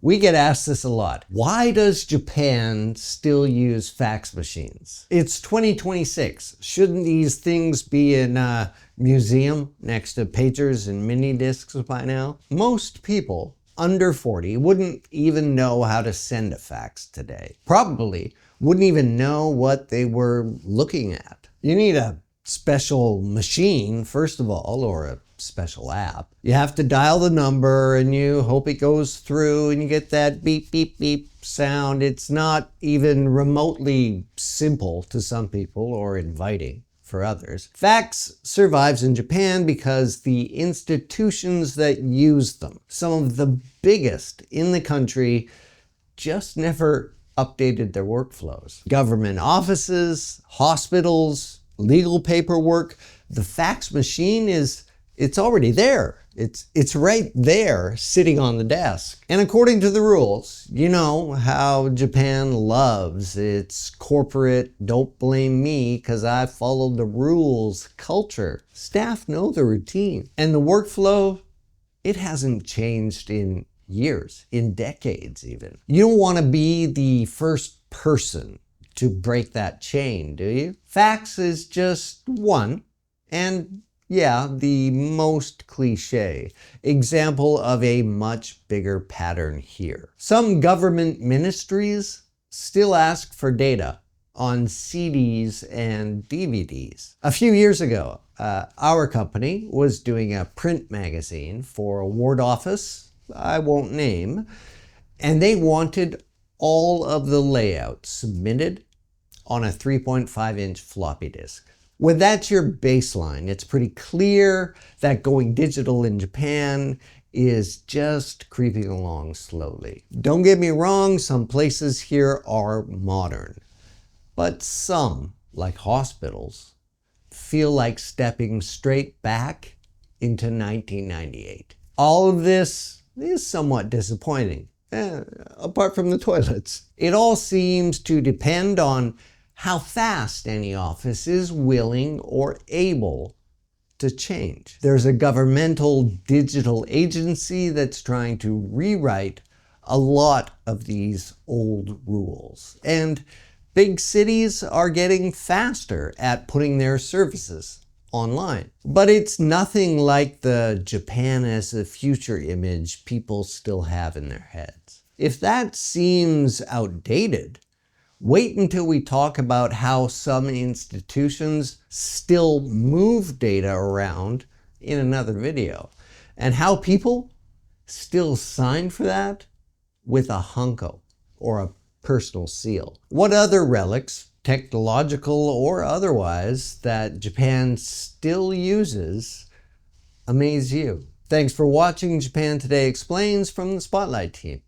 We get asked this a lot. Why does Japan still use fax machines? It's 2026. Shouldn't these things be in a museum next to pagers and mini discs by now? Most people under 40 wouldn't even know how to send a fax today. Probably wouldn't even know what they were looking at. You need a special machine, first of all, or a special app. You have to dial the number and you hope it goes through and you get that beep, beep, beep sound. It's not even remotely simple to some people or inviting for others. Fax survives in Japan because the institutions that use them, some of the biggest in the country, just never updated their workflows. Government offices, hospitals, legal paperwork, the fax machine it's already there. It's right there sitting on the desk. And according to the rules, you know how Japan loves its corporate don't blame me because I followed the rules culture. Staff know the routine. And the workflow, it hasn't changed in years, in decades even. You don't want to be the first person to break that chain, do you? Fax is just one, and yeah, the most cliche example of a much bigger pattern here. Some government ministries still ask for data on CDs and DVDs. A few years ago, our company was doing a print magazine for a ward office I won't name, and they wanted all of the layouts submitted on a 3.5-inch floppy disk. When that's your baseline, it's pretty clear that going digital in Japan is just creeping along slowly. Don't get me wrong, some places here are modern, but some, like hospitals, feel like stepping straight back into 1998. All of this is somewhat disappointing, apart from the toilets. It all seems to depend on how fast any office is willing or able to change. There's a governmental digital agency that's trying to rewrite a lot of these old rules. And big cities are getting faster at putting their services online. But it's nothing like the Japan as a future image people still have in their heads. If that seems outdated, wait until we talk about how some institutions still move data around in another video, and how people still sign for that with a hunko or a personal seal. What other relics, technological or otherwise, that Japan still uses amaze you? Thanks for watching Japan Today Explains from the Spotlight team.